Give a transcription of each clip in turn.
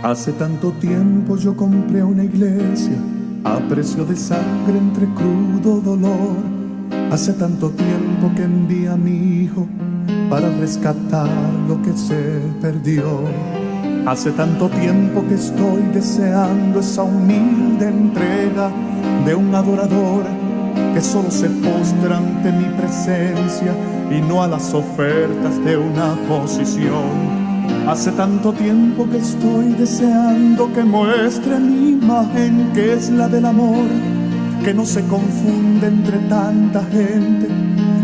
Hace tanto tiempo yo compré una iglesia a precio de sangre entre crudo dolor. Hace tanto tiempo que envié a mi hijo para rescatar lo que se perdió. Hace tanto tiempo que estoy deseando esa humilde entrega de un adorador que solo se postra ante mi presencia y no a las ofertas de una posición. Hace tanto tiempo que estoy deseando que muestre mi imagen, que es la del amor, que no se confunde entre tanta gente,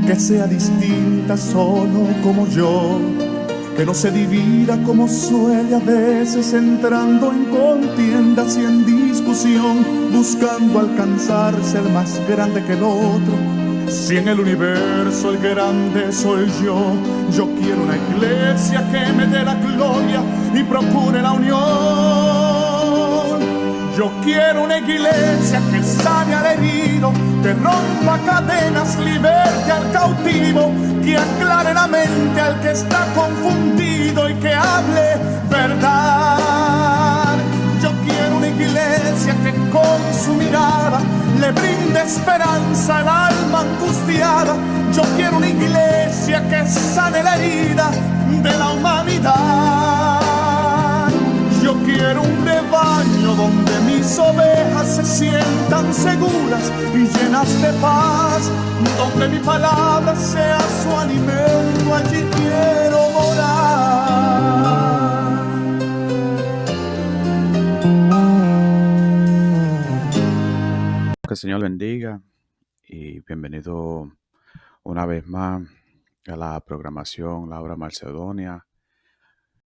que sea distinta solo como yo, que no se divida como suele a veces, entrando en contiendas y en discusión, buscando alcanzar ser más grande que el otro. Si en el universo el grande soy yo quiero una iglesia que me dé la gloria y procure la unión. Yo quiero una iglesia que sane al herido, que rompa cadenas, liberte al cautivo, que aclare la mente al que está confundido y que hable verdad. Yo quiero una iglesia que con su mirada le brinde esperanza al alma angustiada. Yo quiero una iglesia que sane la herida de la humanidad. Yo quiero un rebaño donde mis ovejas se sientan seguras y llenas de paz, donde mi palabra sea su alimento, allí quiero morar. Que el Señor bendiga y bienvenido una vez más a la programación La Hora Macedonia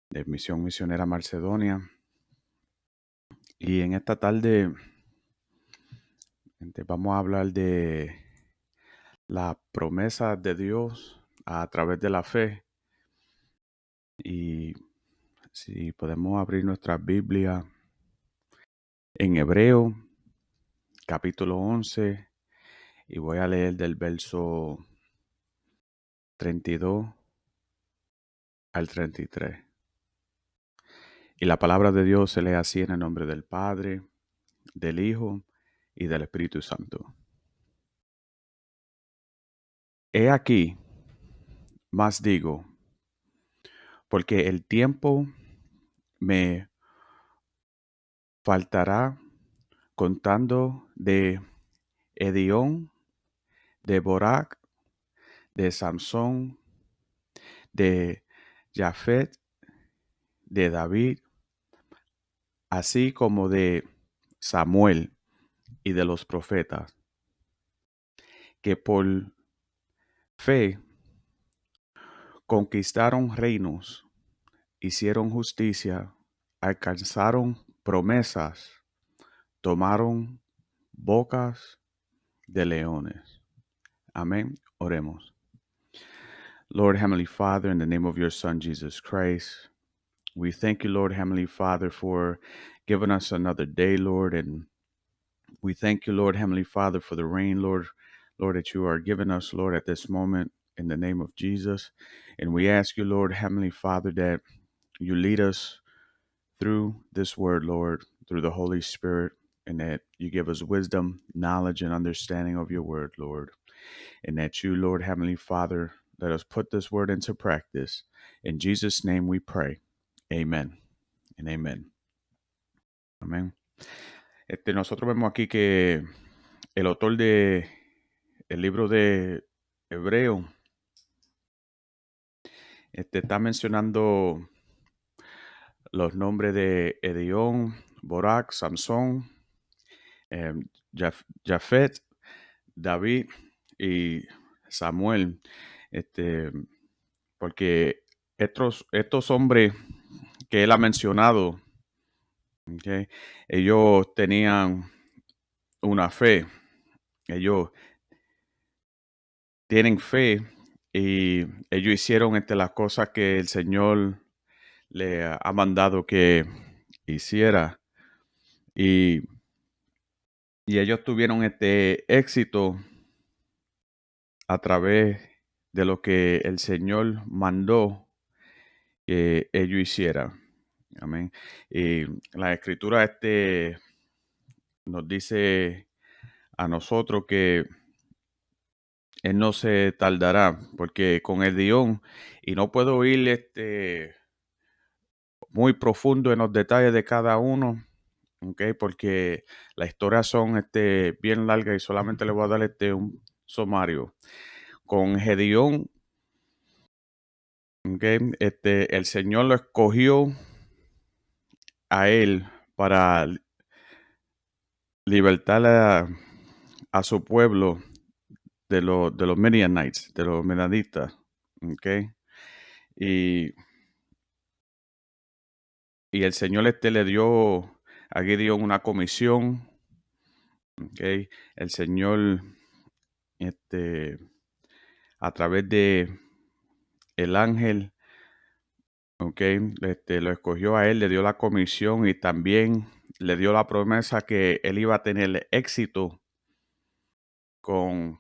de Misión Misionera Macedonia. Y en esta tarde vamos a hablar de la promesa de Dios a través de la fe. Y si podemos abrir nuestra Biblia en Hebreo, capítulo 11, y voy a leer del verso 32 al 33. Y la palabra de Dios se lee así en el nombre del Padre, del Hijo y del Espíritu Santo. He aquí, más digo, porque el tiempo me faltará contando de Edión, de Borac, de Samsón, de Jafet, de David, así como de Samuel y de los profetas, que por fe conquistaron reinos, hicieron justicia, alcanzaron promesas, tomaron bocas de leones. Amén. Oremos. Lord Heavenly Father, in the name of your Son, Jesus Christ, we thank you, Lord Heavenly Father, for giving us another day, Lord, and we thank you, Lord Heavenly Father, for the rain, Lord, that you are giving us, Lord, at this moment, in the name of Jesus. And we ask you, Lord Heavenly Father, that you lead us through this word, Lord, through the Holy Spirit, and that you give us wisdom, knowledge, and understanding of your word, Lord. And that you, Lord Heavenly Father, let us put this word into practice. In Jesus' name we pray. Amen and amen. Amén. Nosotros vemos aquí que el autor de el libro de Hebreo está mencionando los nombres de Edión, Borac, Samsón, Jafet, David y Samuel, porque estos hombres que él ha mencionado, okay, ellos tenían una fe, ellos tienen fe y ellos hicieron las cosas que el Señor le ha mandado que hiciera, y ellos tuvieron éxito a través de lo que el Señor mandó que ellos hicieran. Amén. Y la escritura nos dice a nosotros que él no se tardará, porque con el guión, y no puedo ir muy profundo en los detalles de cada uno, ¿ok? Porque las historias son bien largas y solamente le voy a dar un sumario. Con Gedeón, ¿ok? El Señor lo escogió a él para libertar a su pueblo de los Midianites, de los Midianitas, ¿ok? Y, y el Señor le dio a Gideón una comisión, ¿ok? El Señor, este, a través de el ángel, ¿ok? Lo escogió a él, le dio la comisión y también le dio la promesa que él iba a tener éxito con,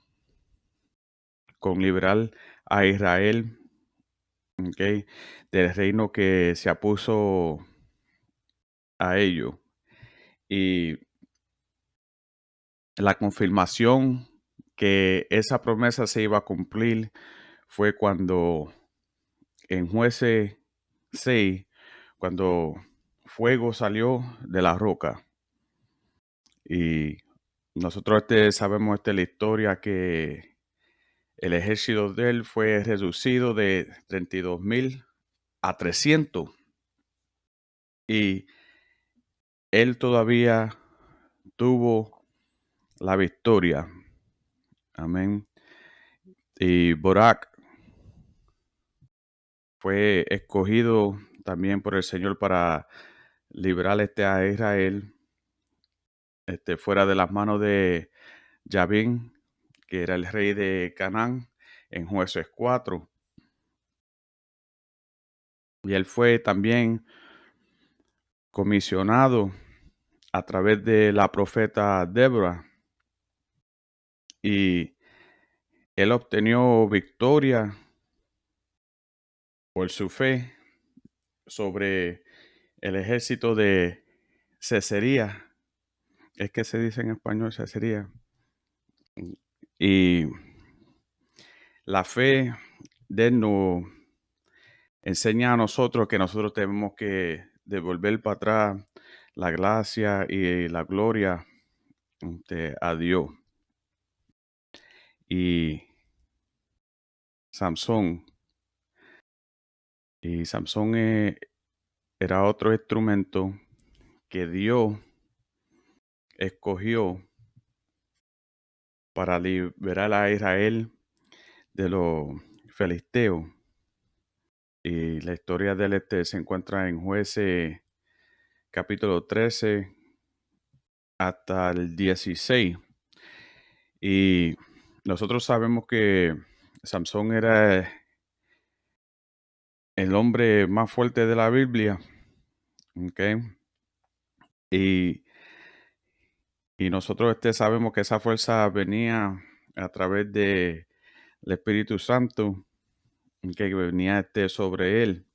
con liberar a Israel, ¿ok? Del reino que se apuso a ello. Y la confirmación que esa promesa se iba a cumplir fue cuando en Jueces 6, cuando fuego salió de la roca. Y nosotros sabemos la historia que el ejército de él fue reducido de 32,000 a 300. Y él todavía tuvo la victoria. Amén. Y Barak fue escogido también por el Señor para librar a Israel fuera de las manos de Jabín, que era el rey de Canaán, en Jueces 4. Y él fue también comisionado a través de la profeta Débora. Y él obtenió victoria por su fe sobre el ejército de Cesarea. Es que se dice en español Cesarea. Y la fe de él nos enseña a nosotros que nosotros tenemos que devolver para atrás la gracia y la gloria a Dios. Y Samson, y Samson era otro instrumento que Dios escogió para liberar a Israel de los filisteos. Y la historia de él se encuentra en Jueces capítulo 13 hasta el 16. Y nosotros sabemos que Samson era el hombre más fuerte de la Biblia. ¿Okay? Y, y nosotros sabemos que esa fuerza venía a través del Espíritu Santo que venía sobre él.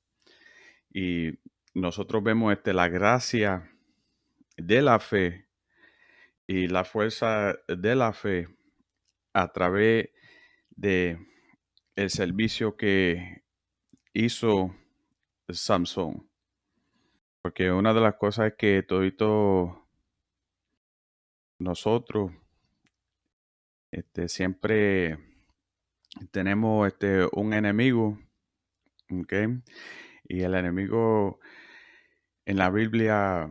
Y nosotros vemos la gracia de la fe y la fuerza de la fe a través de el servicio que hizo Samson. Porque una de las cosas es que todos nosotros siempre tenemos un enemigo, ¿ok? Y el enemigo en la Biblia,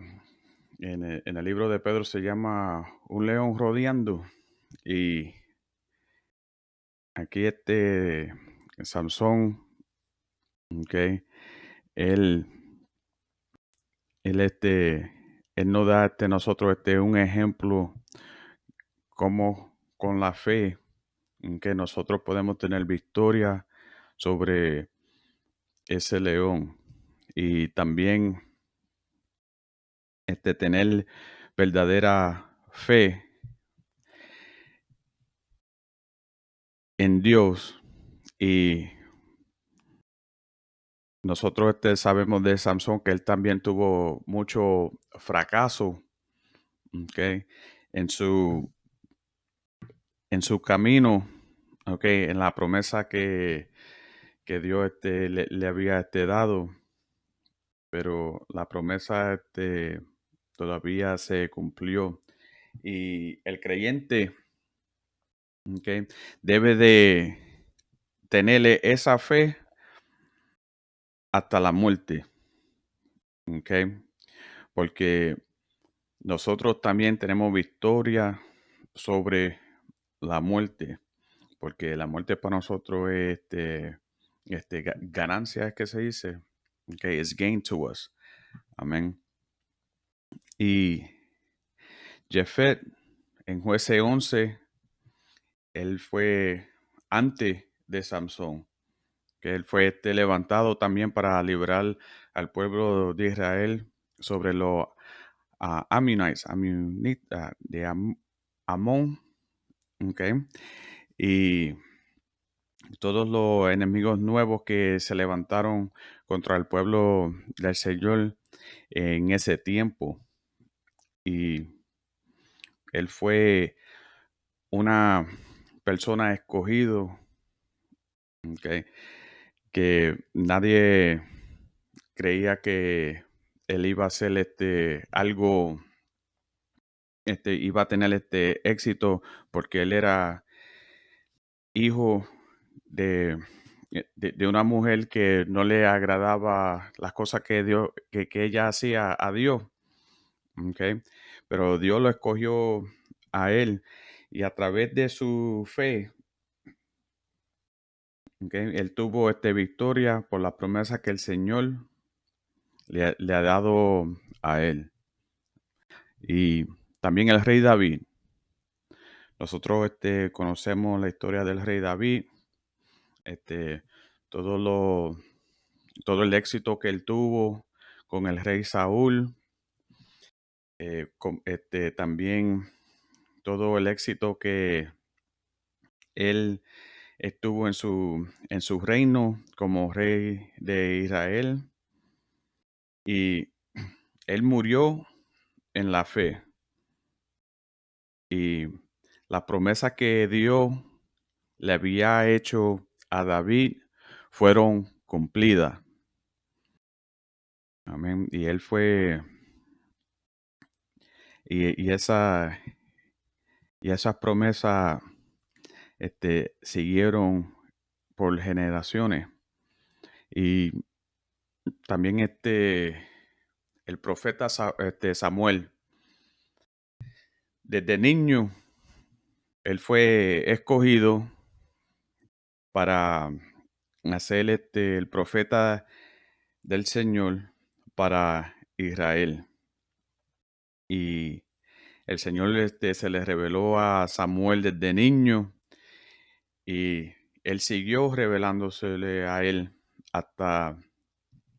en el libro de Pedro, se llama un león rodeando. Y aquí Samson, ¿ok? Él, él nos da nosotros un ejemplo como con la fe en que nosotros podemos tener victoria sobre ese león y también tener verdadera fe en Dios y nosotros sabemos de Samson que él también tuvo mucho fracaso, ¿ok? en su, en su camino, ¿ok? En la promesa que Dios le había dado, pero la promesa todavía se cumplió. Y el creyente, ¿ok? Debe de tenerle esa fe hasta la muerte, ¿ok? Porque nosotros también tenemos victoria sobre la muerte, porque la muerte para nosotros es ganancia, es que se dice, okay, es gain to us. Amén. Y Jefet, en Jueces 11, él fue antes de Samson, que él fue levantado también para librar al pueblo de Israel sobre los de Amón, okay, y todos los enemigos nuevos que se levantaron contra el pueblo del Señor en ese tiempo. Y él fue una persona escogido, okay, que nadie creía que él iba a hacer algo, iba a tener éxito porque él era hijo de, de una mujer que no le agradaba las cosas que Dios, que ella hacía a Dios. Okay. Pero Dios lo escogió a él y a través de su fe, okay, él tuvo victoria por la promesa que el Señor le ha dado a él. Y también el rey David. Nosotros conocemos la historia del rey David, este, todo lo, todo el éxito que él tuvo con el rey Saúl, también todo el éxito que él estuvo en su reino como rey de Israel, y él murió en la fe, y la promesa que Dios le había hecho a David fueron cumplidas. Amén. Y él fue, y y esas promesas siguieron por generaciones. Y también el profeta Samuel, desde niño, él fue escogido para hacer el profeta del Señor para Israel. Y el Señor se le reveló a Samuel desde niño, y él siguió revelándosele a él hasta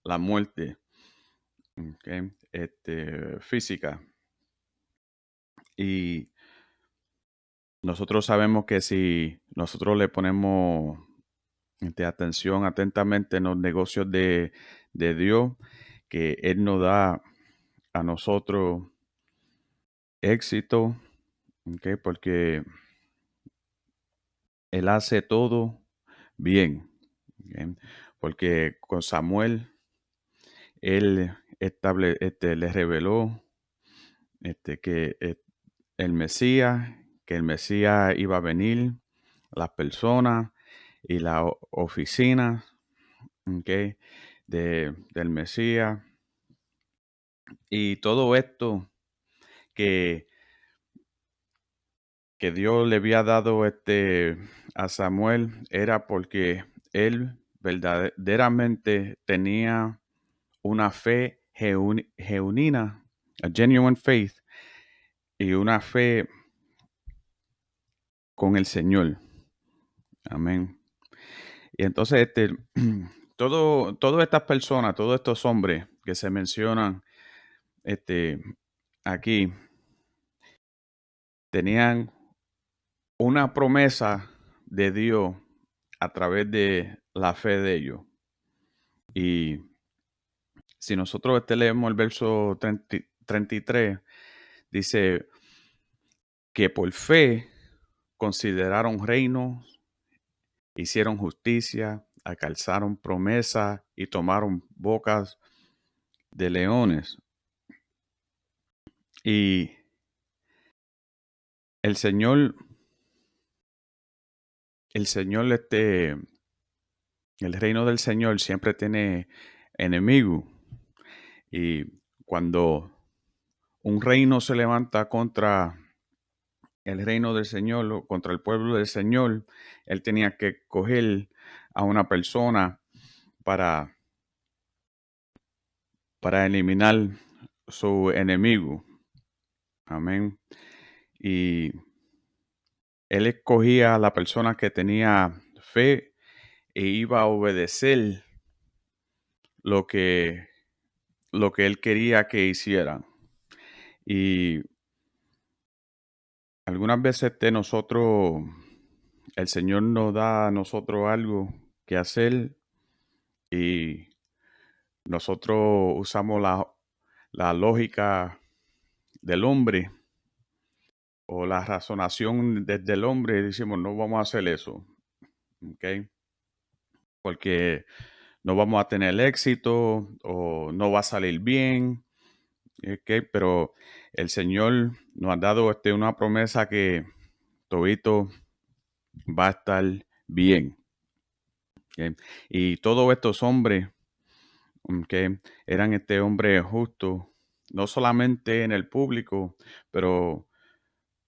la muerte, okay, física. Y nosotros sabemos que si nosotros le ponemos atención atentamente en los negocios de Dios, que Él nos da a nosotros éxito, okay, porque Él hace todo bien. Okay, porque con Samuel, Él le reveló que que el Mesías iba a venir, las personas y la oficina, okay, del Mesías. Y todo esto que, que Dios le había dado a Samuel era porque él verdaderamente tenía una fe genuina, a genuine faith, y una fe con el Señor. Amén. Y entonces, todas estas personas, todos estos hombres que se mencionan aquí, tenían una promesa de Dios a través de la fe de ellos. Y si nosotros leemos el verso 33, dice que por fe consideraron reinos, hicieron justicia, alcanzaron promesa y tomaron bocas de leones. Y el Señor, el Señor, el reino del Señor siempre tiene enemigos. Y cuando un reino se levanta contra el reino del Señor o contra el pueblo del Señor, él tenía que coger a una persona para, para eliminar su enemigo. Amén. Y él escogía a la persona que tenía fe e iba a obedecer lo que, lo que él quería que hicieran. Y algunas veces nosotros, el Señor nos da a nosotros algo que hacer y nosotros usamos la lógica del hombre o la razonación desde el hombre y decimos, no vamos a hacer eso, ¿ok? Porque no vamos a tener éxito o no va a salir bien, ¿ok? Pero el Señor nos ha dado una promesa que todito va a estar bien. ¿Ok? Y todos estos hombres que eran hombres justos, no solamente en el público, pero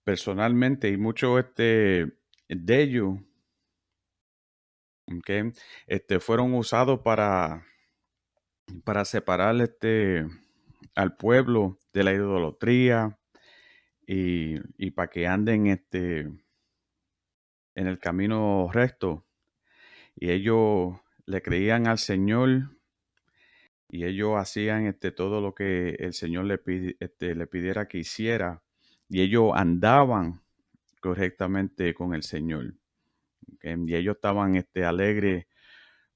personalmente, y muchos de ellos ¿ok? Fueron usados para separar al pueblo de la idolatría y para que anden en el camino recto. Y ellos le creían al Señor y ellos hacían todo lo que el Señor le pidiera que hiciera. Y ellos andaban correctamente con el Señor. ¿Ok? Y ellos estaban alegres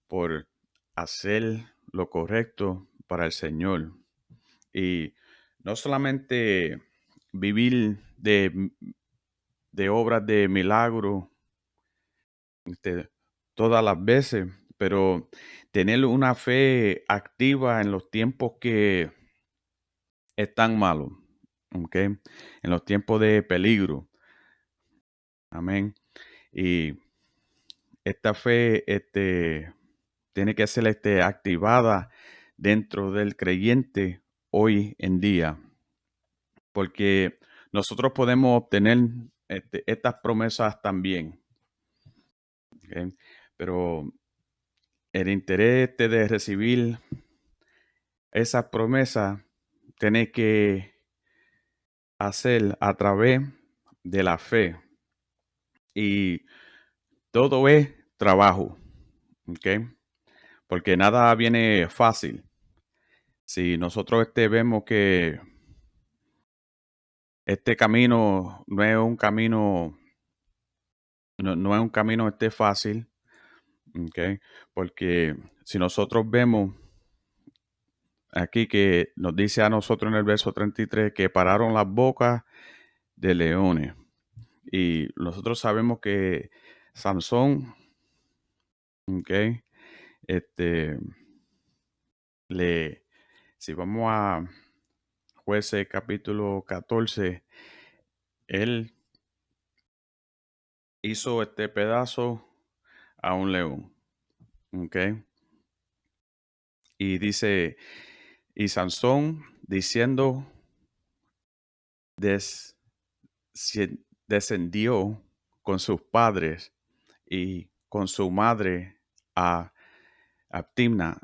por hacer lo correcto para el Señor. Y no solamente vivir de obras de milagro todas las veces, pero tener una fe activa en los tiempos que están malos, ¿ok? En los tiempos de peligro. Amén. Y esta fe tiene que ser activada dentro del creyente hoy en día, porque nosotros podemos obtener estas promesas también, ¿ok? Pero el interés de recibir esas promesas tiene que hacer a través de la fe y todo es trabajo, ¿ok? Porque nada viene fácil. Si nosotros vemos que este camino no es un camino, no es un camino fácil, ¿ok? Porque si nosotros vemos aquí que nos dice a nosotros en el verso 33 que pararon las bocas de leones. Y nosotros sabemos que Sansón, ¿ok? Este, si vamos a Jueces capítulo 14, él hizo este pedazo a un león, ¿ok? Y dice, y Sansón diciendo, des- descendió con sus padres y con su madre a Timna.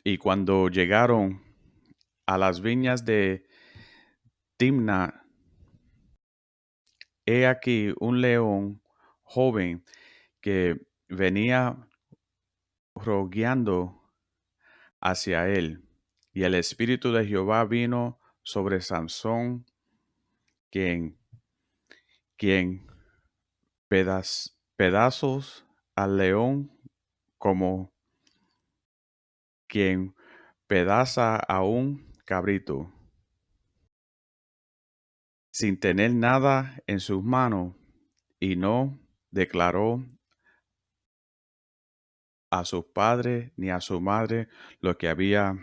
Y cuando llegaron a las viñas de Timna, he aquí un león joven que venía rogueando hacia él. Y el espíritu de Jehová vino sobre Sansón, quien, quien pedazos al león como quien pedaza a un cabrito sin tener nada en sus manos y no declaró a sus padres ni a su madre lo que había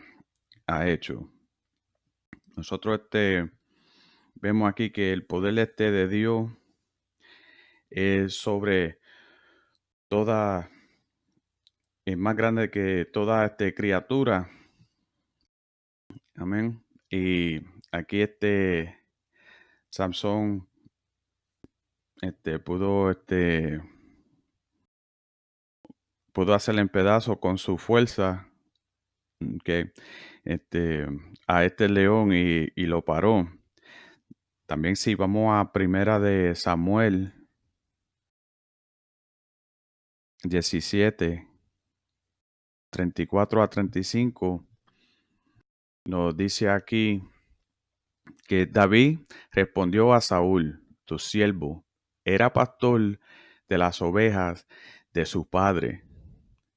hecho. Nosotros vemos aquí que el poder de Dios es sobre toda, es más grande que toda criatura. Amén. Y aquí Samson pudo pudo hacerle en pedazos con su fuerza que a este león y lo paró. También si vamos a Primera de Samuel 17, 34 a 35, nos dice aquí que David respondió a Saúl, tu siervo, era pastor de las ovejas de su padre,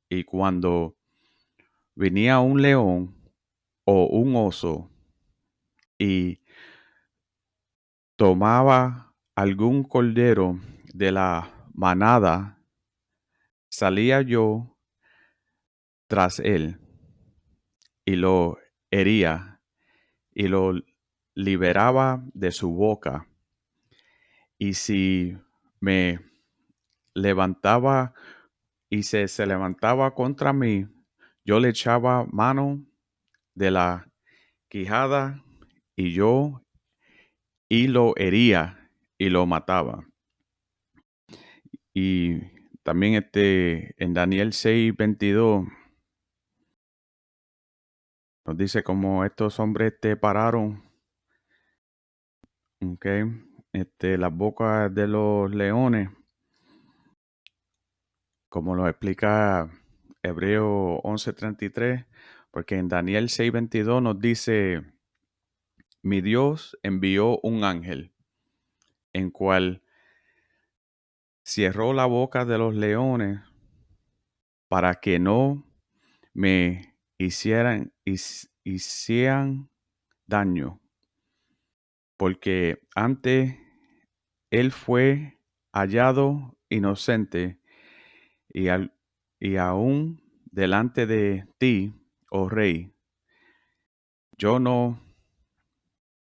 y cuando venía un león o un oso y tomaba algún cordero de la manada, salía yo tras él y lo hería y lo liberaba de su boca. Y si me levantaba y se levantaba contra mí, yo le echaba mano de la quijada y lo hería y lo mataba. Y también en Daniel 6:22 nos dice cómo estos hombres te pararon, okay, las bocas de los leones, como lo explica Hebreo 11:33, porque en Daniel 6:22 nos dice, mi Dios envió un ángel, en cual cerró la boca de los leones para que no me hicieran daño, porque antes él fue hallado inocente y, y aún delante de ti, oh rey, yo no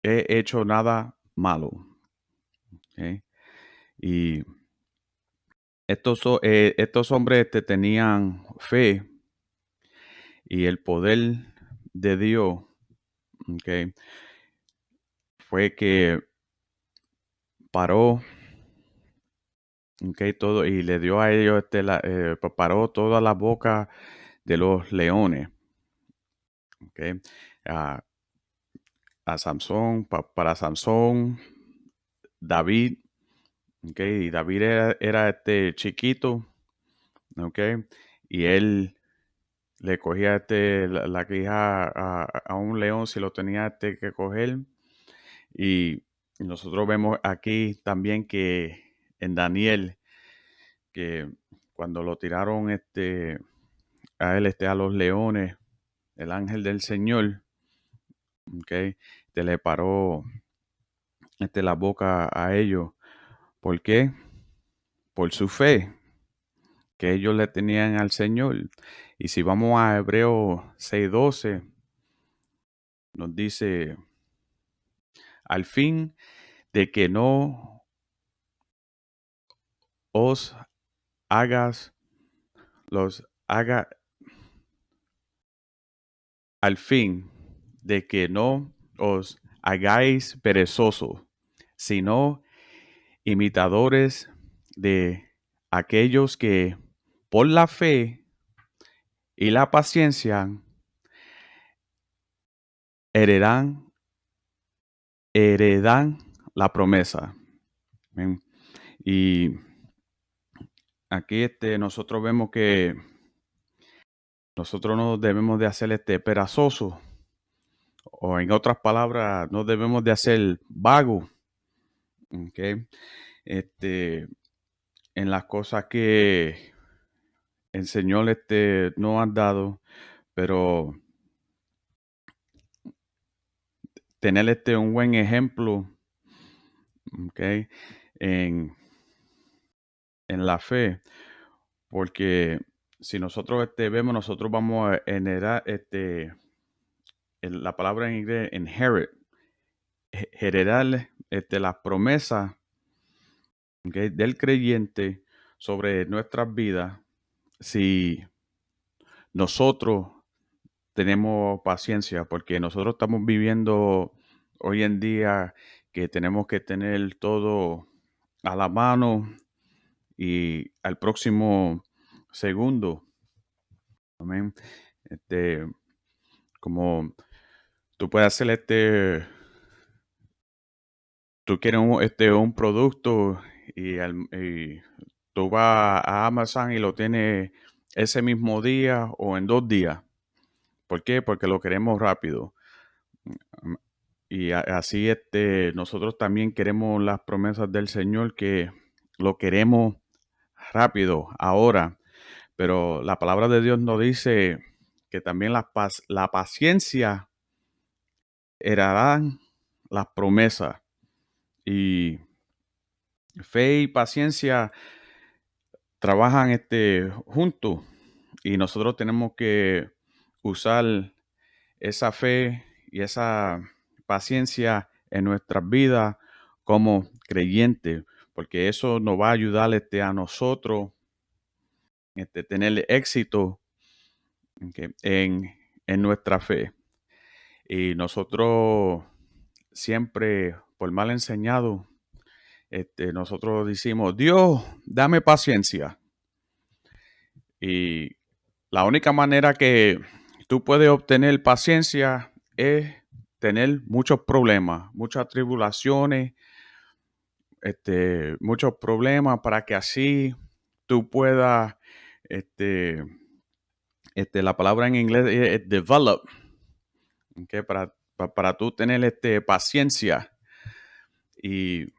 he hecho nada malo. ¿Ok? Y estos hombres tenían fe y el poder de Dios, ¿ok? Fue que paró, ¿ok? Todo y le dio a ellos, paró toda la boca de los leones, ¿ok? A, a Samson, para Samson, David, ¿ok? Y David era chiquito, ¿ok? Y él le cogía la quija a un león si lo tenía que coger. Y nosotros vemos aquí también que en Daniel, que cuando lo tiraron a él, a los leones, el ángel del Señor, okay, le paró la boca a ellos. ¿Por qué? Por su fe que ellos le tenían al Señor. Y si vamos a Hebreos 6:12, nos dice, al fin de que no os hagas los haga al fin de que no os hagáis perezosos, sino imitadores de aquellos que por la fe y la paciencia heredan, heredan la promesa. Amén. Y aquí nosotros vemos que nosotros no debemos de hacer perezoso, o en otras palabras, no debemos de hacer vago, ¿okay? En las cosas que el Señor nos ha dado, pero tener un buen ejemplo, ¿ok? en, en la fe, porque si nosotros vemos, nosotros vamos a generar la palabra en inglés, inherit, heredar las promesas, ¿ok?, del creyente sobre nuestras vidas si nosotros tenemos paciencia, porque nosotros estamos viviendo hoy en día que tenemos que tener todo a la mano y al próximo segundo. Amén. Este, como tú puedes hacer tú quieres un producto y tú vas a Amazon y lo tienes ese mismo día o en 2 días. ¿Por qué? Porque lo queremos rápido. Y así nosotros también queremos las promesas del Señor, que lo queremos rápido, ahora. Pero la palabra de Dios nos dice que también la paciencia heredarán las promesas. Y fe y paciencia trabajan juntos. Y nosotros tenemos que usar esa fe y esa paciencia en nuestras vidas como creyentes, porque eso nos va a ayudar a nosotros tener éxito, ¿ok?, en nuestra fe. Y nosotros siempre, por mal enseñado, nosotros decimos: Dios, dame paciencia. Y la única manera que tú puedes obtener paciencia es tener muchos problemas, muchas tribulaciones, muchos problemas, para que así tú puedas, la palabra en inglés es develop, ¿ok?, para tú tener paciencia. Y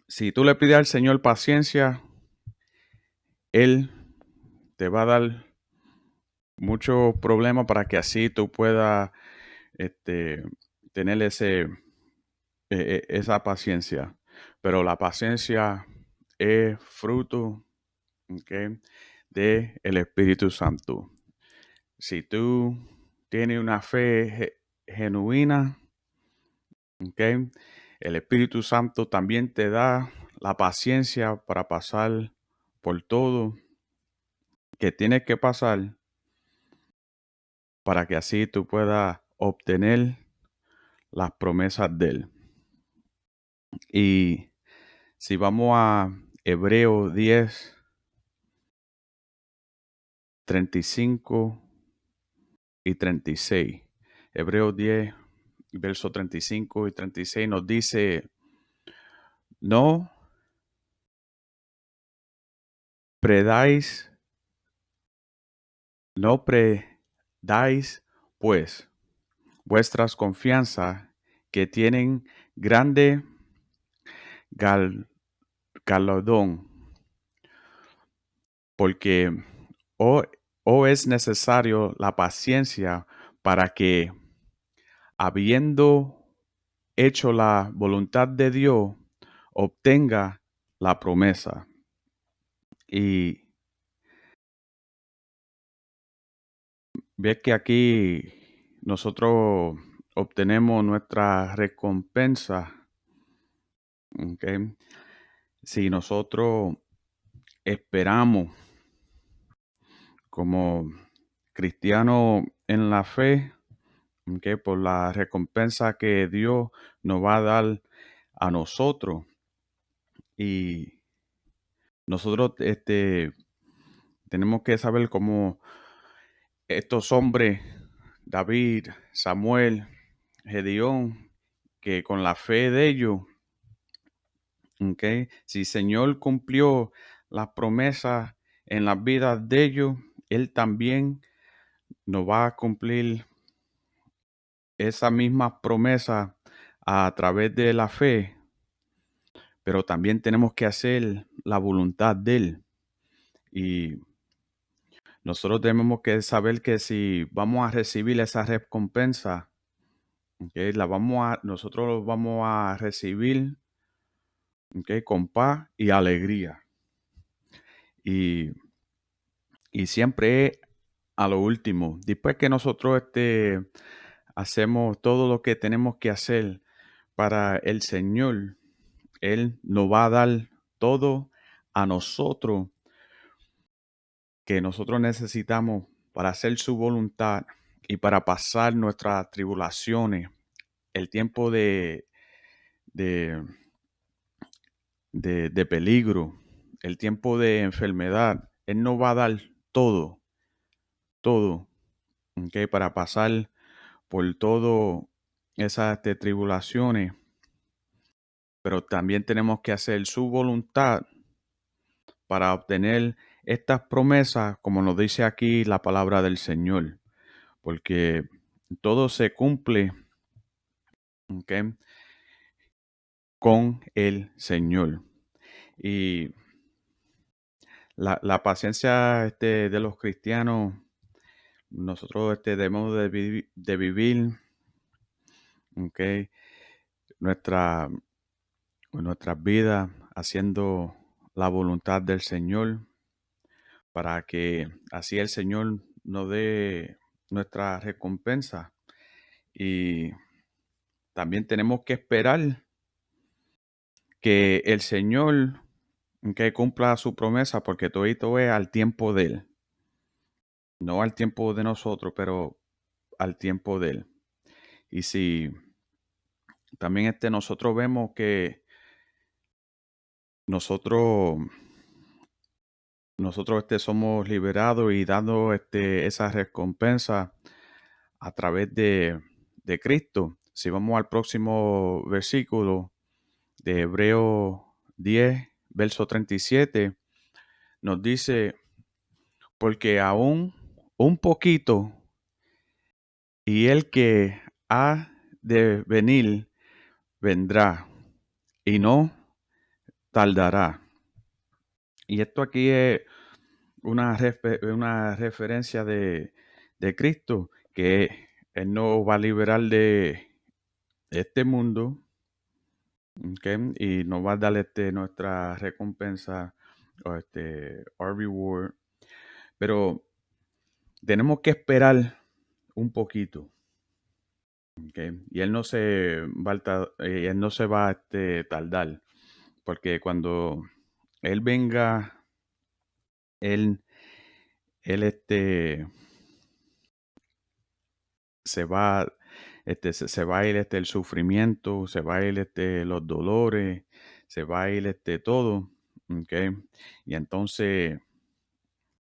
si tú le pides al Señor paciencia, Él te va a dar muchos problemas para que así tú puedas tener esa paciencia. Pero la paciencia es fruto, ¿ok?, de el Espíritu Santo. Si tú tienes una fe genuina, ¿ok?, el Espíritu Santo también te da la paciencia para pasar por todo que tienes que pasar, para que así tú puedas obtener las promesas de Él. Y si vamos a Hebreos 10, 35 y 36. Hebreos 10, versos 35 y 36 nos dice: no predáis, no predáis pues vuestras confianzas, que tienen grande galardón, porque o, o es necesario la paciencia para que, habiendo hecho la voluntad de Dios, obtenga la promesa. Y ve que aquí nosotros obtenemos nuestra recompensa, ¿ok?, si nosotros esperamos como cristianos en la fe, ¿ok?, por la recompensa que Dios nos va a dar a nosotros. Y nosotros tenemos que saber cómo estos hombres, David, Samuel, Gedeón, que con la fe de ellos, ¿ok?, si el Señor cumplió las promesas en las vidas de ellos, Él también nos va a cumplir esa misma promesa a través de la fe. Pero también tenemos que hacer la voluntad de Él. Y nosotros tenemos que saber que si vamos a recibir esa recompensa, ¿ok? Nosotros lo vamos a recibir, ¿ok? Con paz y alegría. Y, y siempre a lo último, después que nosotros hacemos todo lo que tenemos que hacer para el Señor, Él nos va a dar todo a nosotros que nosotros necesitamos para hacer su voluntad y para pasar nuestras tribulaciones, el tiempo de, de peligro, el tiempo de enfermedad. Él nos va a dar todo, todo, ¿ok? Para pasar por todo esas tribulaciones, pero también tenemos que hacer su voluntad para obtener estas promesas, como nos dice aquí la palabra del Señor, porque todo se cumple, ¿ok? Con el Señor. Y la paciencia de los cristianos, nosotros debemos de vivir, ¿ok? Nuestra, nuestras vidas haciendo la voluntad del Señor para que así el Señor nos dé nuestra recompensa. Y también tenemos que esperar que el Señor que cumpla su promesa, porque todo esto es al tiempo de Él. No al tiempo de nosotros, pero al tiempo de Él. Y si también nosotros vemos que nosotros, nosotros somos liberados y dando esa recompensa a través de Cristo. Si vamos al próximo versículo de Hebreos 10, verso 37, nos dice, porque aún un poquito y el que ha de venir vendrá y no tardará. Y esto aquí es una referencia de Cristo, que Él nos va a liberar de este mundo, ¿ok? Y nos va a dar nuestra recompensa o our reward. Pero tenemos que esperar un poquito. ¿Ok? Y Él no se va él no se va a tardar. Porque cuando Él venga, Él, él se va, se va a ir el sufrimiento, se va a ir los dolores, se va a ir todo, ¿ok? Y entonces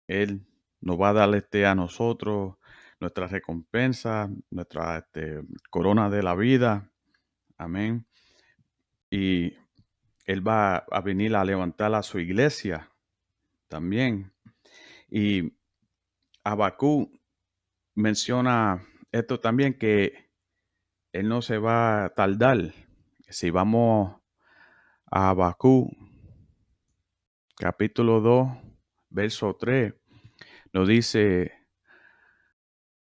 Él nos va a dar a nosotros nuestra recompensa, nuestra corona de la vida, amén. Y Él va a venir a levantar a su iglesia también. Y Habacuc menciona esto también, que Él no se va a tardar. Si vamos a Habacuc, capítulo 2, verso 3, nos dice,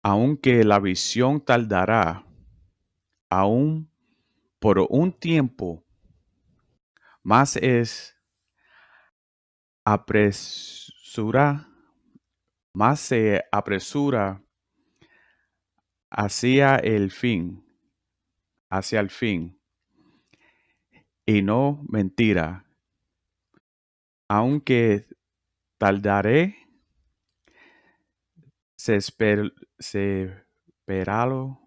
aunque la visión tardará, aún por un tiempo, más es apresura, más se apresura hacia el fin, y no mentira. Aunque tardaré, se esperalo,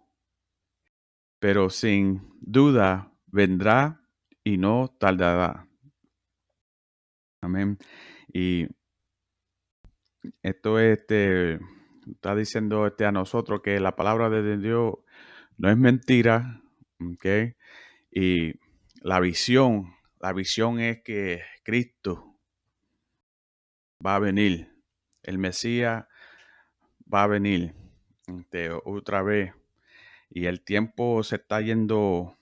pero sin duda vendrá y no tardará. Amén. Y esto está diciendo a nosotros que la palabra de Dios no es mentira, ¿ok? Y la visión es que Cristo va a venir, el Mesías va a venir otra vez, y el tiempo se está yendo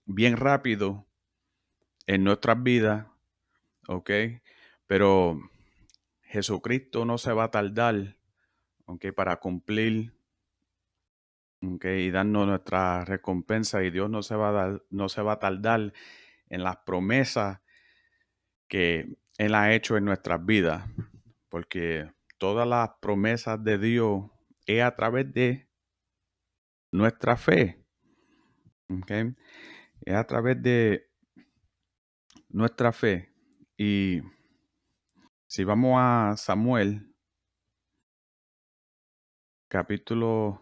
bien rápido en nuestras vidas, ¿ok? Pero Jesucristo no se va a tardar para cumplir, y darnos nuestra recompensa. Y Dios no se va a tardar en las promesas que Él ha hecho en nuestras vidas, porque todas las promesas de Dios es a través de nuestra fe, ¿ok? Es a través de nuestra fe. Y si vamos a Samuel, capítulo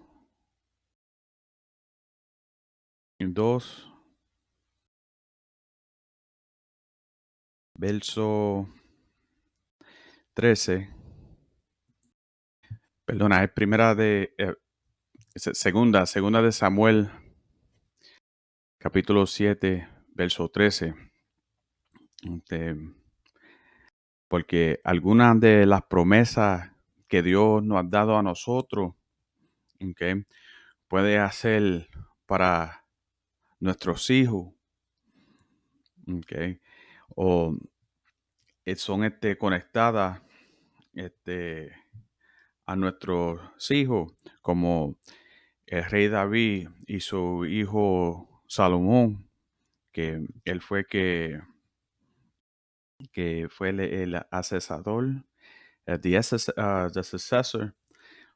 2, verso 13, perdona, es segunda de Samuel, capítulo 7, verso 13. Este, porque algunas de las promesas que Dios nos ha dado a nosotros, ¿ok?, puede hacer para nuestros hijos, ¿ok?, o son conectadas a nuestros hijos, como el rey David y su hijo Salomón, que él fue que fue el asesador, the successor,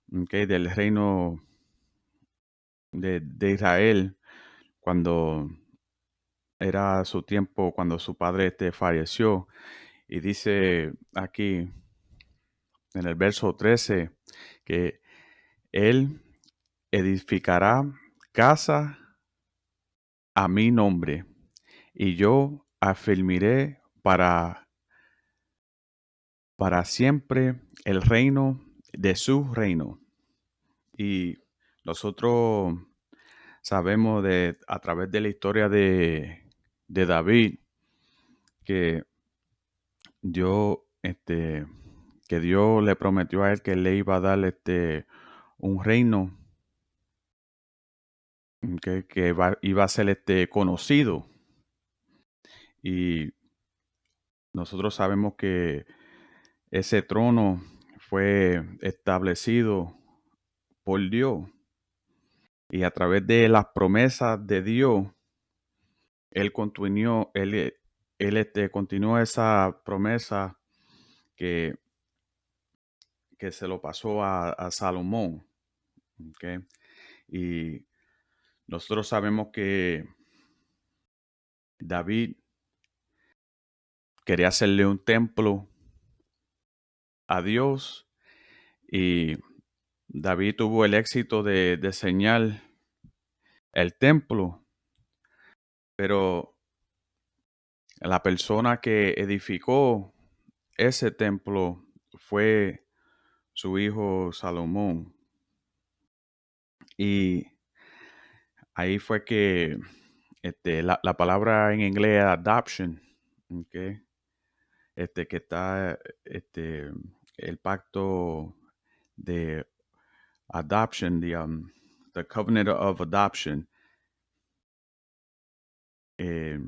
del reino de Israel, cuando era su tiempo, cuando su padre falleció. Y dice aquí en el verso 13 que él edificará casa a mi nombre y yo afirmaré para siempre el reino de su reino. Y nosotros sabemos a través de la historia de David que Dios, que Dios le prometió a él que le iba a dar un reino iba a ser conocido. Y nosotros sabemos que ese trono fue establecido por Dios. Y a través de las promesas de Dios, Él continuó esa promesa que, que se lo pasó a Salomón. ¿Ok? Y nosotros sabemos que David quería hacerle un templo a Dios y David tuvo el éxito de diseñar el templo, pero la persona que edificó ese templo fue su hijo Salomón. Y ahí fue que la palabra en inglés adoption, ¿ok?, que está el pacto de adoption, the covenant of adoption, eh,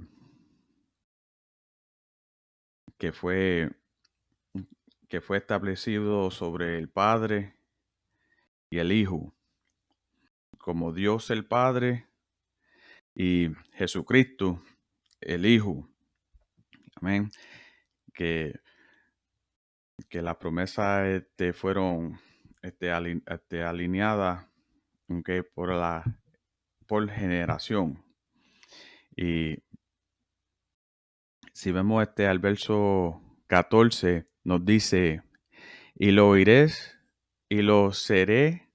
que fue establecido sobre el Padre y el Hijo, como Dios el Padre y Jesucristo el Hijo. Amén. Que las promesas fueron alineadas, okay, por generación. Y si vemos al verso 14, nos dice, y lo oiréis y lo seré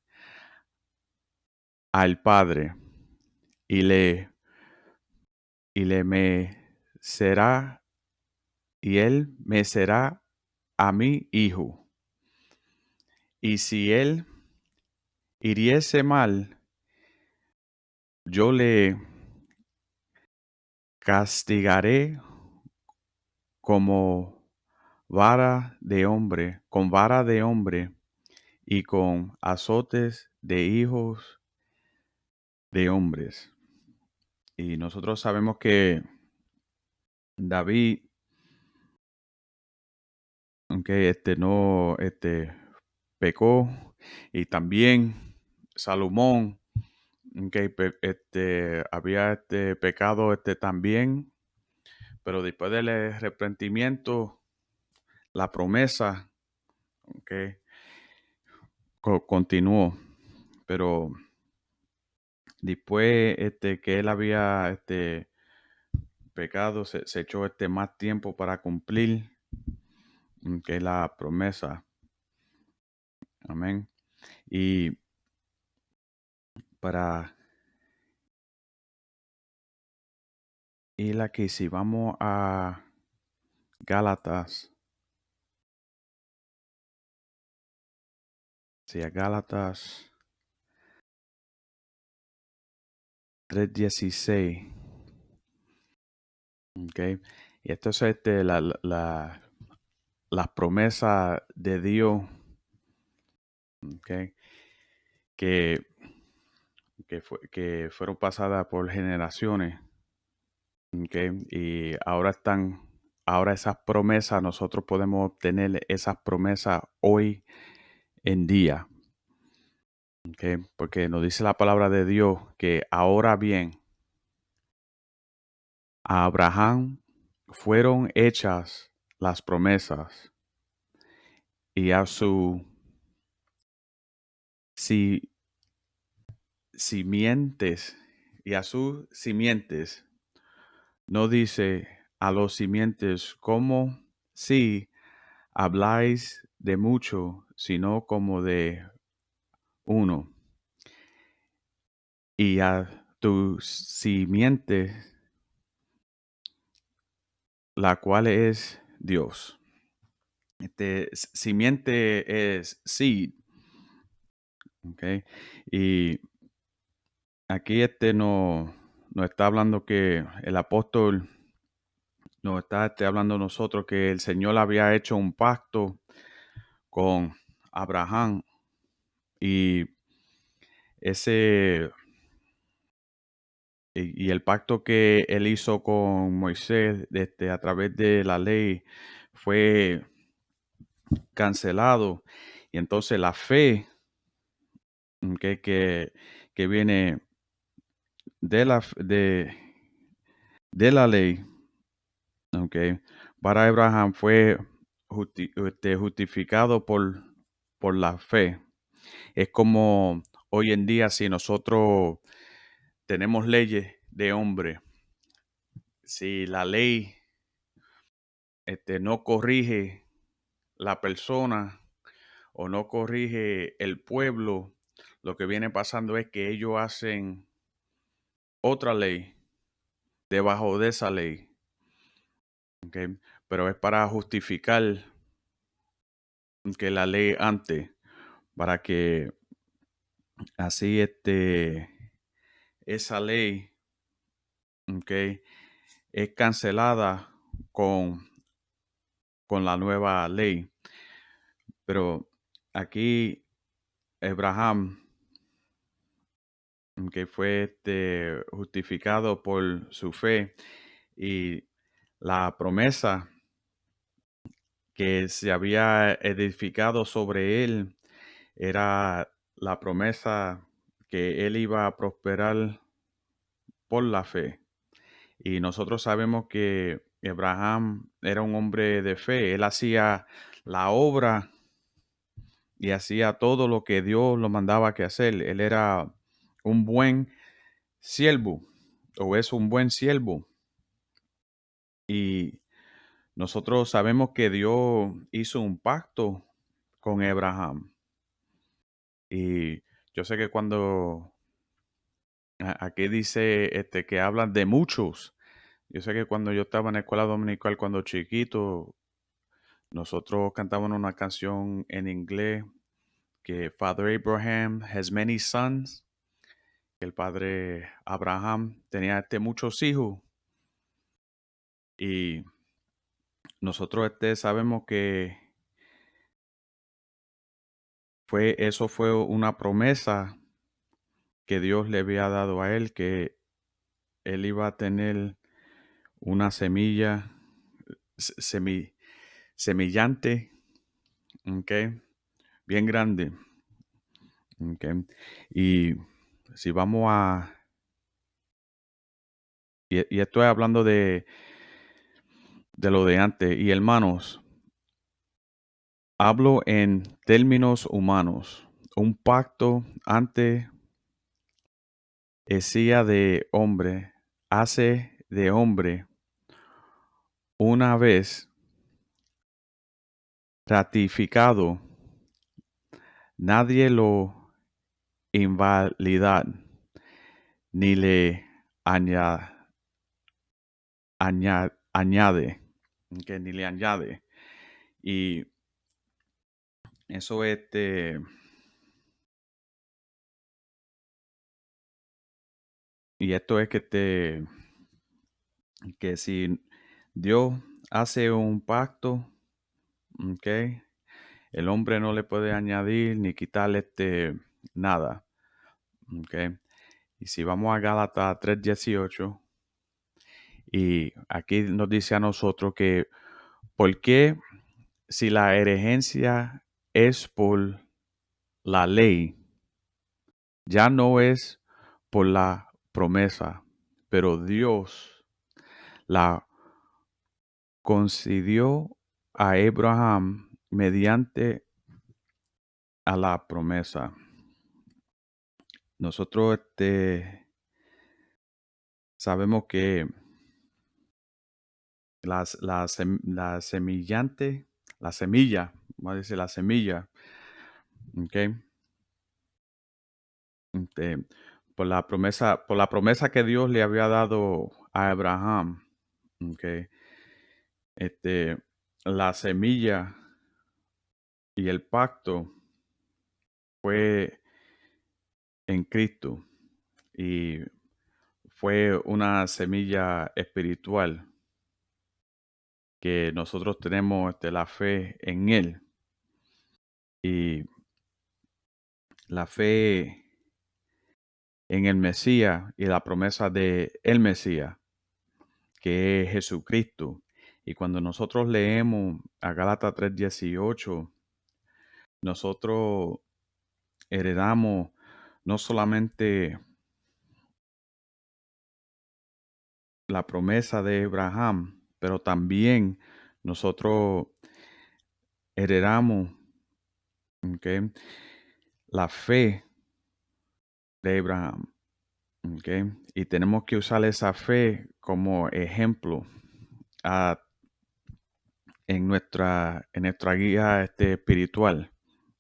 al Padre, y le me será, y él me será a mi hijo. Y si él hiriese mal, yo le castigaré como con vara de hombre y con azotes de hijos de hombres. Y nosotros sabemos que David, aunque no pecó y también Salomón, había pecado también, pero después del arrepentimiento, la promesa, ok, continuó, pero después que él había pecado, se echó más tiempo para cumplir que la promesa. Amén. Y para ir aquí, si vamos a Gálatas, si a Gálatas 3:16, ok, y esto es las promesas de Dios, ok, que, que fueron pasadas por generaciones, ok, y ahora esas promesas, nosotros podemos obtener esas promesas hoy en día. Okay, porque nos dice la palabra de Dios que ahora bien, a Abraham fueron hechas las promesas y a su si- simientes y a sus simientes. No dice a los simientes como si habláis de mucho, sino como de uno. Y a tu simiente, la cual es Dios. Simiente es seed, ¿ok? Y aquí no está hablando que el apóstol nos está hablando a nosotros que el Señor había hecho un pacto con Abraham y ese y el pacto que él hizo con Moisés a través de la ley fue cancelado y entonces la fe, ¿ok? que viene de de la ley, okay, para Abraham fue justificado por la fe. Es como hoy en día si nosotros tenemos leyes de hombre, si la ley no corrige la persona o no corrige el pueblo, lo que viene pasando es que ellos hacen otra ley debajo de esa ley, okay, pero es para justificar que la ley antes, para que así esa ley, okay, es cancelada con, con la nueva ley. Pero aquí Abraham, que fue justificado por su fe y la promesa que se había edificado sobre él era la promesa que él iba a prosperar por la fe. Y nosotros sabemos que Abraham era un hombre de fe. Él hacía la obra y hacía todo lo que Dios lo mandaba que hacer. Él era un buen siervo o es un buen siervo. Y nosotros sabemos que Dios hizo un pacto con Abraham. Y yo sé que cuando aquí dice que hablan de muchos. Yo sé que cuando yo estaba en la escuela dominical, cuando chiquito, nosotros cantábamos una canción en inglés que Father Abraham has many sons, que el padre Abraham tenía muchos hijos y nosotros sabemos que eso fue una promesa que Dios le había dado a él, que él iba a tener una semilla semillante, ¿ok? bien grande. Okay. Y si vamos a... Y estoy hablando de lo de antes. Y hermanos, hablo en términos humanos. Un pacto antes hacía de hombre, hace de hombre una vez ratificado, nadie lo invalida ni le añade, que ni le añade. Y eso y esto es que si Dios hace un pacto, okay, el hombre no le puede añadir ni quitarle nada, okay. Y si vamos a Gálatas 3:18, y aquí nos dice a nosotros que, ¿por qué si la herencia es por la ley, ya no es por la promesa, pero Dios la concedió a Abraham mediante a la promesa? Nosotros sabemos que la semillante, la semilla, vamos a decir la semilla, ¿ok? Este, por la promesa que Dios le había dado a Abraham, ¿ok? Este, la semilla y el pacto fue en Cristo y fue una semilla espiritual que nosotros tenemos la fe en Él y la fe en el Mesías y la promesa de el Mesías, que es Jesucristo. Y cuando nosotros leemos a Gálatas 3:18, nosotros heredamos no solamente la promesa de Abraham, pero también nosotros heredamos, ¿okay?, la fe de Abraham. ¿Okay? Y tenemos que usar esa fe como ejemplo ah, en nuestra guía espiritual.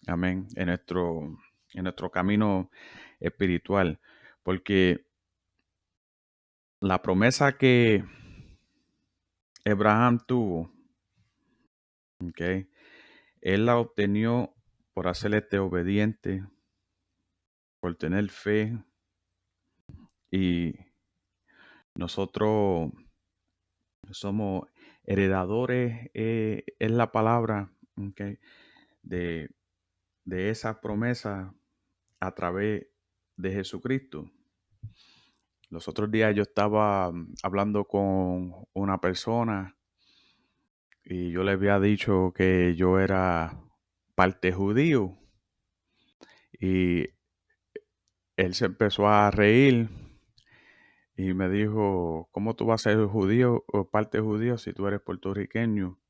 Amén. En nuestro camino espiritual. Porque la promesa que Abraham tuvo, ¿okay?, él la obtenió por hacer obediente, por tener fe. Y nosotros somos heredadores, es la palabra, ¿okay?, de, de esa promesa a través de Jesucristo. Los otros días yo estaba hablando con una persona y yo le había dicho que yo era parte judío y él se empezó a reír y me dijo, ¿cómo tú vas a ser judío o parte judío si tú eres puertorriqueño?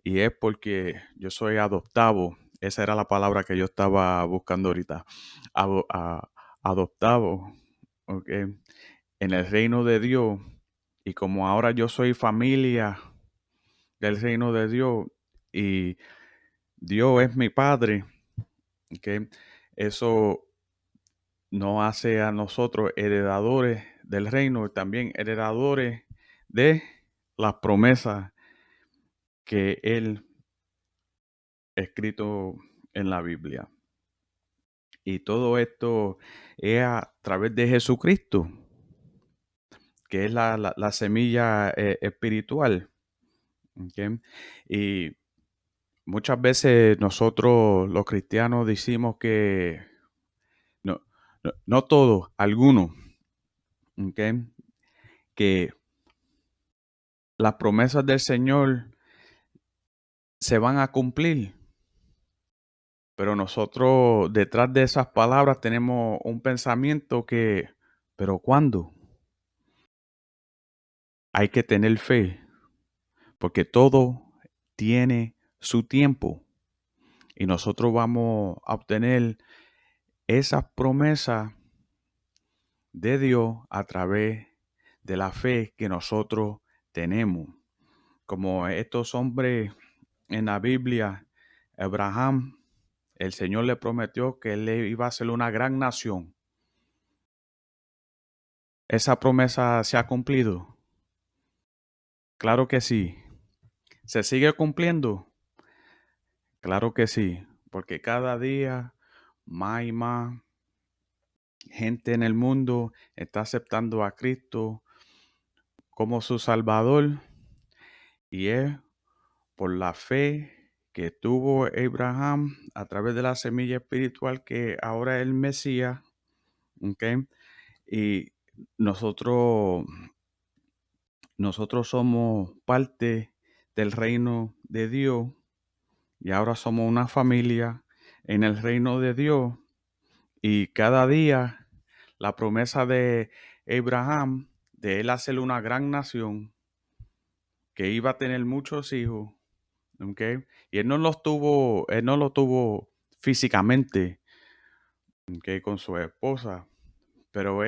Y es porque yo soy adoptado. Esa era la palabra que yo estaba buscando ahorita. Adoptado, ¿ok?, en el reino de Dios. Y como ahora yo soy familia del reino de Dios y Dios es mi padre, ¿ok?, eso nos hace a nosotros heredadores del reino y también heredadores de las promesas que Él ha escrito en la Biblia. Y todo esto es a través de Jesucristo, que es la semilla espiritual. ¿Okay? Y muchas veces nosotros los cristianos decimos que no todos, algunos, ¿okay?, que las promesas del Señor se van a cumplir, Pero nosotros detrás de esas palabras tenemos un pensamiento que, ¿pero cuándo? Hay que tener fe, porque todo tiene su tiempo y nosotros vamos a obtener esas promesas de Dios a través de la fe que nosotros tenemos. Como estos hombres en la Biblia, Abraham, el Señor le prometió que él le iba a ser una gran nación. ¿Esa promesa se ha cumplido? Claro que sí. ¿Se sigue cumpliendo? Claro que sí, porque cada día más y más gente en el mundo está aceptando a Cristo como su Salvador y es por la fe que tuvo Abraham a través de la semilla espiritual que ahora es el Mesías, ¿ok? Y nosotros, nosotros somos parte del reino de Dios y ahora somos una familia en el reino de Dios y cada día la promesa de Abraham de él hacer una gran nación que iba a tener muchos hijos, ¿ok? Y él no lo tuvo físicamente, ¿ok? Con su esposa, pero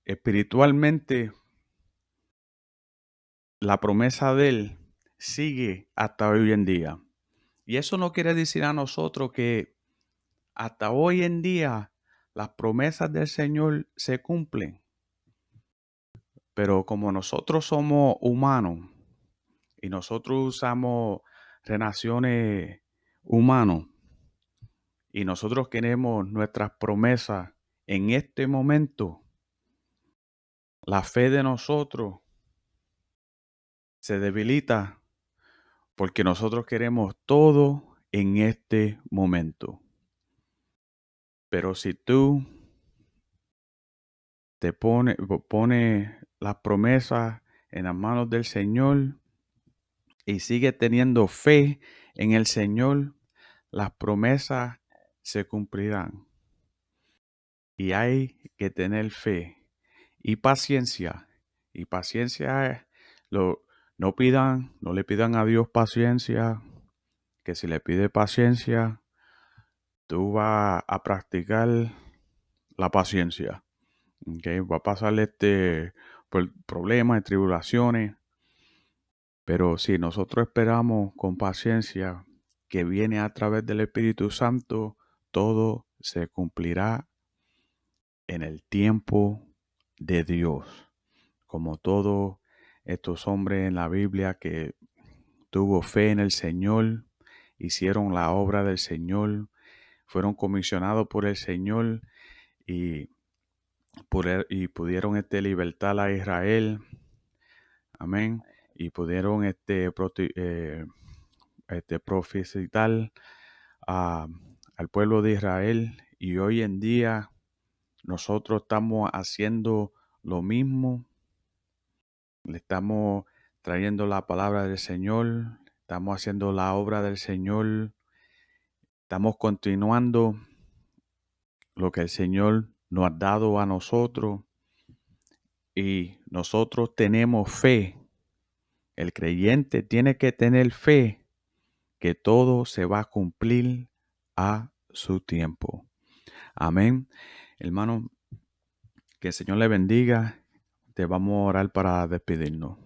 espiritualmente la promesa de él sigue hasta hoy en día. Y eso no quiere decir a nosotros que hasta hoy en día las promesas del Señor se cumplen. Pero como nosotros somos humanos y nosotros usamos relaciones humanos y nosotros queremos nuestras promesas en este momento, la fe de nosotros se debilita porque nosotros queremos todo en este momento. Pero si tú te pone las promesas en las manos del Señor y sigues teniendo fe en el Señor, las promesas se cumplirán. Y hay que tener fe y paciencia. Y paciencia es no le pidan a Dios paciencia, que si le pide paciencia, tú vas a practicar la paciencia. ¿Okay? Va a pasar por problemas y tribulaciones, pero si nosotros esperamos con paciencia que viene a través del Espíritu Santo, todo se cumplirá en el tiempo de Dios. Como todos estos hombres en la Biblia que tuvo fe en el Señor, hicieron la obra del Señor, fueron comisionados por el Señor y, y pudieron libertar a Israel. Amén. Y pudieron profetizar al pueblo de Israel. Y hoy en día nosotros estamos haciendo lo mismo. Le estamos trayendo la palabra del Señor. Estamos haciendo la obra del Señor. Estamos continuando lo que el Señor nos ha dado a nosotros. Y nosotros tenemos fe. El creyente tiene que tener fe que todo se va a cumplir a su tiempo. Amén. Hermano, que el Señor le bendiga. Te vamos a orar para despedirnos.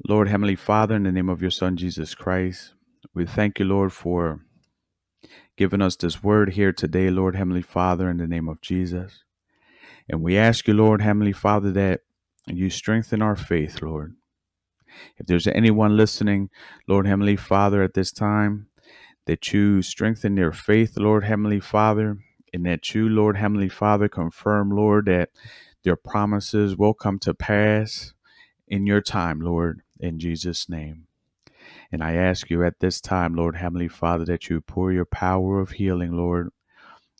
Lord, Heavenly Father, in the name of your Son, Jesus Christ, we thank you, Lord, for giving us this word here today, Lord, Heavenly Father, in the name of Jesus. And we ask you, Lord, Heavenly Father, that you strengthen our faith, Lord. If there's anyone listening, Lord, Heavenly Father, at this time, that you strengthen their faith, Lord, Heavenly Father, and that you, Lord, Heavenly Father, confirm, Lord, that their promises will come to pass in your time, Lord, in Jesus' name. And I ask you at this time, Lord, Heavenly Father, that you pour your power of healing, Lord,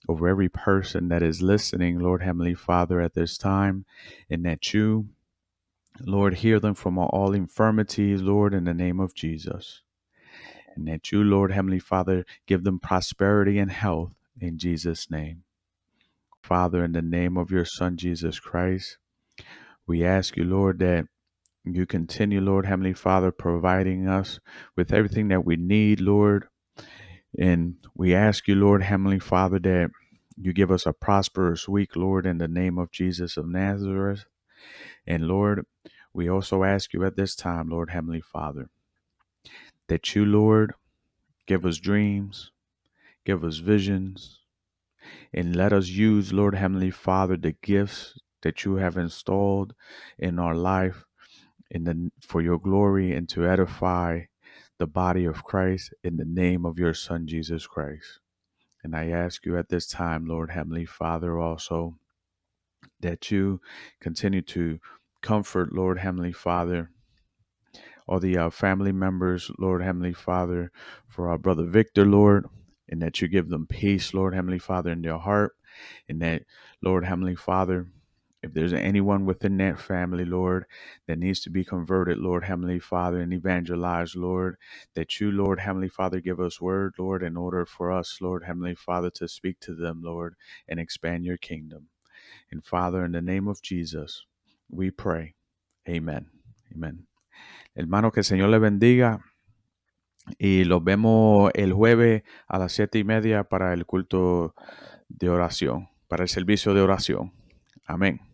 over every person that is listening, Lord, Heavenly Father, at this time, and that you, Lord, heal them from all infirmities, Lord, in the name of Jesus. and that you, Lord Heavenly Father, give them prosperity and health in Jesus' name. Father, in the name of your Son, Jesus Christ, we ask you, Lord, that you continue, Lord Heavenly Father, providing us with everything that we need, Lord. And we ask you, Lord Heavenly Father, that you give us a prosperous week, Lord, in the name of Jesus of Nazareth. And Lord, we also ask you at this time, Lord Heavenly Father, that you, Lord, give us dreams, give us visions, and let us use, Lord Heavenly Father, the gifts that you have installed in our life for your glory and to edify the body of Christ in the name of your Son, Jesus Christ. And I ask you at this time, Lord Heavenly Father, also that you continue to comfort, Lord Heavenly Father, all the family members, Lord Heavenly Father, for our brother Victor, Lord, and that you give them peace, Lord Heavenly Father, in their heart, and that, Lord Heavenly Father, if there's anyone within that family, Lord, that needs to be converted, Lord Heavenly Father, and evangelized, Lord, that you, Lord Heavenly Father, give us word, Lord, in order for us, Lord Heavenly Father, to speak to them, Lord, and expand your kingdom. And Father, in the name of Jesus, we pray. Amen. Amen. Hermano, que el Señor le bendiga y los vemos el jueves a las 7:30 para el culto de oración, para el servicio de oración. Amén.